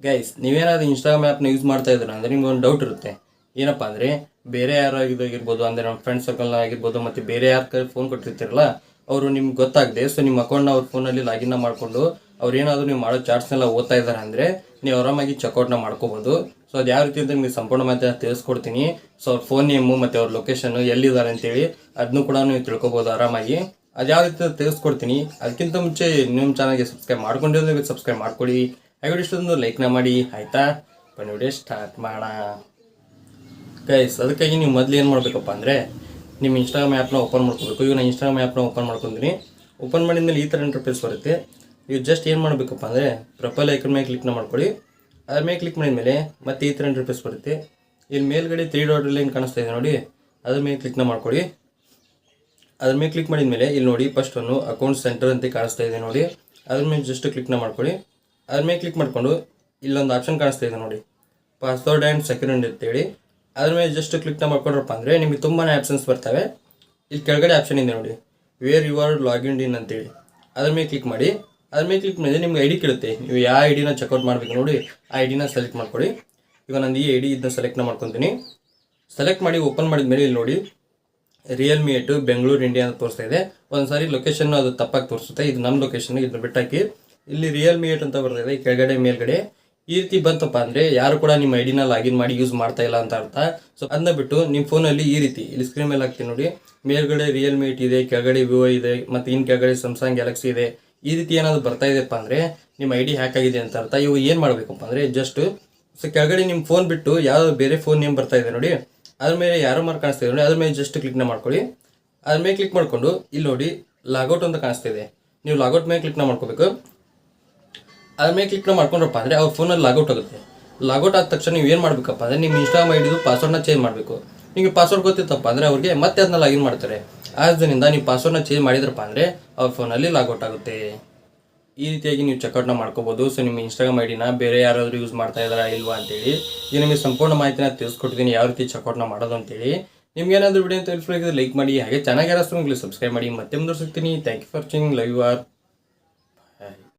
Guys, ನೀವೇನಾದ್ರೂ Instagram ಆ್ಯಪ್ನ use ಮಾಡ್ತಾ ಇದ್ದೀರಾ ಅಂದರೆ ನಿಮ್ಗೆ ಒಂದು ಡೌಟ್ ಇರುತ್ತೆ. ಏನಪ್ಪ ಅಂದರೆ ಬೇರೆ ಯಾರು ಆಗಿರ್ಬೋದು, ಅಂದರೆ ನಮ್ಮ ಫ್ರೆಂಡ್ ಸರ್ಕಲ್ನ ಆಗಿರ್ಬೋದು, ಮತ್ತು ಬೇರೆ ಯಾರ ಕೈ ಫೋನ್ ಕೊಟ್ಟಿರ್ತೀರಲ್ಲ, ಅವರು ನಿಮ್ಗೆ ಗೊತ್ತಾಗದೆ ಸೊ ನಿಮ್ಮ ಅಕೌಂಟ್ನ ಅವ್ರ ಫೋನಲ್ಲಿ ಲಾಗಿನ್ನ ಮಾಡಿಕೊಂಡು ಅವ್ರು ಏನಾದರೂ ನೀವು ಮಾಡೋ ಚಾರ್ಟ್ಸ್ನೆಲ್ಲ ಓದ್ತಾ ಇದ್ದಾರೆ ಅಂದರೆ ನೀವು ಆರಾಮಾಗಿ ಚೆಕ್ಔಟ್ನ ಮಾಡ್ಕೋಬೋದು. ಸೊ ಅದು ಯಾವ ರೀತಿ ಅಂತ ನಿಮಗೆ ಸಂಪೂರ್ಣ ಮಾಹಿತಿನ ತಿಳಿಸ್ಕೊಡ್ತೀನಿ. ಸೊ ಅವ್ರ ಫೋನ್ ನೇಮು ಮತ್ತು ಅವ್ರ ಲೊಕೇಶನ್ ಎಲ್ಲಿದ್ದಾರೆ ಅಂತೇಳಿ ಅದನ್ನು ಕೂಡ ನೀವು ತಿಳ್ಕೊಬೋದು ಆರಾಮಾಗಿ. ಅದು ಯಾವ ರೀತಿ ತಿಳಿಸ್ಕೊಡ್ತೀನಿ. ಅದಕ್ಕಿಂತ ಮುಂಚೆ ನಿಮ್ಮ ಚಾನಲ್ಗೆ ಸಬ್ಸ್ಕ್ರೈಬ್ ಮಾಡ್ಕೊಂಡಿರೋದು ಸಬ್ಸ್ಕ್ರೈಬ್ ಮಾಡ್ಕೊಳ್ಳಿ. ಹಾಗೆ ಇಷ್ಟೊಂದು ಲೈಕ್ನ ಮಾಡಿ, ಆಯಿತಾ? ಬನ್ನಿ ವಿಡಿಯೋ ಸ್ಟಾರ್ಟ್ ಮಾಡೋಣ. ಗೈಸ್, ಅದಕ್ಕಾಗಿ ನೀವು ಮೊದಲು ಏನು ಮಾಡಬೇಕಪ್ಪ ಅಂದರೆ ನಿಮ್ಮ ಇನ್ಸ್ಟಾಗ್ರಾಮ್ ಆ್ಯಪ್ನ ಓಪನ್ ಮಾಡ್ಕೋಬೇಕು. ಈಗ ನಾನು ಇನ್ಸ್ಟಾಗ್ರಾಮ್ ಆ್ಯಪ್ನ ಓಪನ್ ಮಾಡ್ಕೊತೀನಿ. ಓಪನ್ ಮಾಡಿದ್ಮೇಲೆ ಈ ಥರ ಇಂಟರ್ಫೇಸ್ ಬರುತ್ತೆ. ನೀವು ಜಸ್ಟ್ ಏನು ಮಾಡಬೇಕಪ್ಪ ಅಂದರೆ ಪ್ರೊಫೈಲ್ ಐಕನ್ ಮೇಲೆ ಕ್ಲಿಕ್ನ ಮಾಡ್ಕೊಳ್ಳಿ. ಅದ್ರ ಮೇಲೆ ಕ್ಲಿಕ್ ಮಾಡಿದ್ಮೇಲೆ ಮತ್ತೆ ಈ ಥರ ಇಂಟರ್ಫೇಸ್ ಬರುತ್ತೆ. ಇಲ್ಲಿ ಮೇಲ್ಗಡೆ 3 ಡಾಟ್ ಲೈನ್ ಕಾಣಿಸ್ತಾ ಇದೆ ನೋಡಿ, ಅದ್ರ ಮೇಲೆ ಕ್ಲಿಕ್ನ ಮಾಡ್ಕೊಳ್ಳಿ. ಅದ್ರ ಮೇಲೆ ಕ್ಲಿಕ್ ಮಾಡಿದ್ಮೇಲೆ ಇಲ್ಲಿ ನೋಡಿ ಫಸ್ಟ್ ಒಂದು ಅಕೌಂಟ್ ಸೆಂಟರ್ ಅಂತ ಕಾಣಿಸ್ತಾ ಇದೆ ನೋಡಿ, ಅದ್ರ ಮೇಲೆ ಜಸ್ಟ್ ಕ್ಲಿಕ್ನ ಮಾಡ್ಕೊಳ್ಳಿ. ಅದ್ರ ಮೇಲೆ ಕ್ಲಿಕ್ ಮಾಡಿಕೊಂಡು ಇಲ್ಲೊಂದು ಆಪ್ಷನ್ ಕಾಣಿಸ್ತಾ ಇದೆ ನೋಡಿ, ಪಾಸ್ವರ್ಡ್ ಆ್ಯಂಡ್ ಸೆಕ್ಯೂರಿಟಿ ಅಂತೇಳಿ. ಅದ್ರ ಮೇಲೆ ಜಸ್ಟ್ ಕ್ಲಿಕ್ನ ಮಾಡ್ಕೊಂಡ್ರಪ್ಪ ಅಂದರೆ ನಿಮಗೆ ತುಂಬಾ ಆಪ್ಷನ್ಸ್ ಬರ್ತವೆ. ಇಲ್ಲಿ ಕೆಳಗಡೆ ಆಪ್ಷನ್ ಇದೆ ನೋಡಿ, ವೇರ್ ಯು ಆರ್ ಲಾಗಿನ್ ಇನ್ ಅಂತೇಳಿ. ಅದ್ರ ಮೇಲೆ ಕ್ಲಿಕ್ ಮಾಡಿ. ಅದ್ರ ಮೇಲೆ ಕ್ಲಿಕ್ ಮಾಡಿದ್ರೆ ನಿಮ್ಗೆ ಐಡಿ ಕೇಳುತ್ತೆ. ನೀವು ಯಾವ ಐಡಿನ ಚೆಕ್ಔಟ್ ಮಾಡಬೇಕು ನೋಡಿ, ಆ ಐಡಿನ ಸೆಲೆಕ್ಟ್ ಮಾಡ್ಕೊಳ್ಳಿ. ಈಗ ನಾನು ಈ ಐಡಿ ಇದನ್ನ ಸೆಲೆಕ್ಟ್ನ ಮಾಡ್ಕೊತೀನಿ. ಸೆಲೆಕ್ಟ್ ಮಾಡಿ ಓಪನ್ ಮಾಡಿದ್ಮೇಲೆ ಇಲ್ಲಿ ನೋಡಿ ರಿಯಲ್ಮಿ 8 ಬೆಂಗಳೂರು ಇಂಡಿಯಾ ಅಂತ ತೋರಿಸ್ತಾ ಇದೆ. ಒಂದ್ಸಾರಿ ಲೊಕೇಶನ್ ಅದು ತಪ್ಪಾಗಿ ತೋರಿಸುತ್ತೆ. ಇದು ನಮ್ಮ ಲೊಕೇಶನ್, ಇದನ್ನ ಬಿಟ್ಟಾಕಿ ಇಲ್ಲಿ ರಿಯಲ್ಮಿ 8 ಅಂತ ಬರ್ತಾ ಇದೆ ಕೆಳಗಡೆ ಮೇಲ್ಗಡೆ. ಈ ರೀತಿ ಬಂತಪ್ಪ ಅಂದರೆ ಯಾರು ಕೂಡ ನಿಮ್ಮ ಐಡಿನ ಲಾಗಿನ್ ಮಾಡಿ ಯೂಸ್ ಮಾಡ್ತಾ ಇಲ್ಲ ಅಂತ ಅರ್ಥ. ಸೊ ಅದನ್ನ ಬಿಟ್ಟು ನಿಮ್ಮ ಫೋನಲ್ಲಿ ಈ ರೀತಿ ಇಲ್ಲಿ ಸ್ಕ್ರೀನ್ ಮೇಲೆ ಹಾಕ್ತೀನಿ ನೋಡಿ, ಮೇಲ್ಗಡೆ ರಿಯಲ್ಮಿ 8 ಇದೆ, ಕೆಳಗಡೆ ವಿವೋ ಇದೆ, ಮತ್ತು ಇನ್ನು ಕೆಳಗಡೆ ಸ್ಯಾಮ್ಸಂಗ್ ಗ್ಯಾಲಕ್ಸಿ ಇದೆ. ಈ ರೀತಿ ಏನಾದರೂ ಬರ್ತಾ ಇದೆಯಪ್ಪ ಅಂದರೆ ನಿಮ್ಮ ಐಡಿ ಹ್ಯಾಕ್ ಆಗಿದೆ ಅಂತ ಅರ್ಥ. ಇವು ಏನು ಮಾಡಬೇಕಪ್ಪ ಅಂದರೆ ಜಸ್ಟ್ ಸೊ ಕೆಳಗಡೆ ನಿಮ್ಮ ಫೋನ್ ಬಿಟ್ಟು ಯಾವ್ದು ಬೇರೆ ಫೋನ್ ನೇಮ್ ಬರ್ತಾ ಇದೆ ನೋಡಿ, ಅದ್ರ ಮೇಲೆ ಯಾರೋ ಮಾರ್ಕ್ ಕಾಣಿಸ್ತಾ ಇದೆ ನೋಡಿ, ಅದ್ರ ಮೇಲೆ ಜಸ್ಟ್ ಕ್ಲಿಕ್ನ ಮಾಡ್ಕೊಳ್ಳಿ. ಅದ್ರ ಮೇಲೆ ಕ್ಲಿಕ್ ಮಾಡಿಕೊಂಡು ಇಲ್ಲಿ ನೋಡಿ ಲಾಗೌಟ್ ಅಂತ ಕಾಣಿಸ್ತಾ ಇದೆ, ನೀವು ಲಾಗೌಟ್ ಮೇಲೆ ಕ್ಲಿಕ್ನ ಮಾಡ್ಕೋಬೇಕು. ಅದ್ರ ಮೇಲೆ ಕ್ಲಿಕ್ನ ಮಾಡ್ಕೊಂಡ್ರಪ್ಪ ಅಂದರೆ ಅವ್ರ ಫೋನಲ್ಲಿ ಲಾಗೌಟ್ ಆಗುತ್ತೆ. ಲಾಗೌಟ್ ಆದ ತಕ್ಷಣ ನೀವು ಏನು ಮಾಡಬೇಕಪ್ಪ ಅಂದರೆ ನಿಮ್ಮ ಇನ್ಸ್ಟಾಗ್ರಾಮ್ ಐಡಿದು ಪಾಸ್ವರ್ಡ್ನ ಚೇಂಜ್ ಮಾಡಬೇಕು. ನಿಮಗೆ ಪಾಸ್ವರ್ಡ್ ಗೊತ್ತಿತ್ತಪ್ಪ ಅಂದರೆ ಅವ್ರಿಗೆ ಮತ್ತೆ ಅದನ್ನ ಲಾಗಿನ್ ಮಾಡ್ತಾರೆ. ಆದ್ದರಿಂದ ನೀವು ಪಾಸ್ವರ್ಡ್ನ ಚೇಂಜ್ ಮಾಡಿದ್ರಪ್ಪ ಅಂದರೆ ಅವ್ರ ಫೋನಲ್ಲಿ ಲಾಗೌಟ್ ಆಗುತ್ತೆ. ಈ ರೀತಿಯಾಗಿ ನೀವು ಚೆಕ್ಔಟ್ನ ಮಾಡ್ಕೋಬೋದು. ಸೊ ನಿಮ್ಮ ಇನ್ಸ್ಟಾಗ್ರಾಮ್ ಐಡಿನ ಬೇರೆ ಯಾರಾದರೂ ಯೂಸ್ ಮಾಡ್ತಾ ಇದ್ದಾರಾ ಇಲ್ವಾ ಅಂತೇಳಿ ಈಗ ನಿಮಗೆ ಸಂಪೂರ್ಣ ಮಾಹಿತಿನ ತಿಳಿಸ್ಕೊಟ್ಟಿದ್ದೀನಿ ಯಾವ ರೀತಿ ಚೆಕ್ಔಟ್ನ ಮಾಡೋದು ಅಂತೇಳಿ. ನಿಮ್ಗೆ ಏನಾದರೂ ವಿಡಿಯೋ ತಿಳಿಸ್ಬೇಕಾದ್ರೆ ಲೈಕ್ ಮಾಡಿ, ಹಾಗೆ ಚೆನ್ನಾಗಿ ಯಾರಾದರೂ ಸಬ್ಸ್ಕ್ರೈಬ್ ಮಾಡಿ. ಮತ್ತೆ ಮುಂದುವರಿಸ್ತೀನಿ. Thank you for watching. Love you R.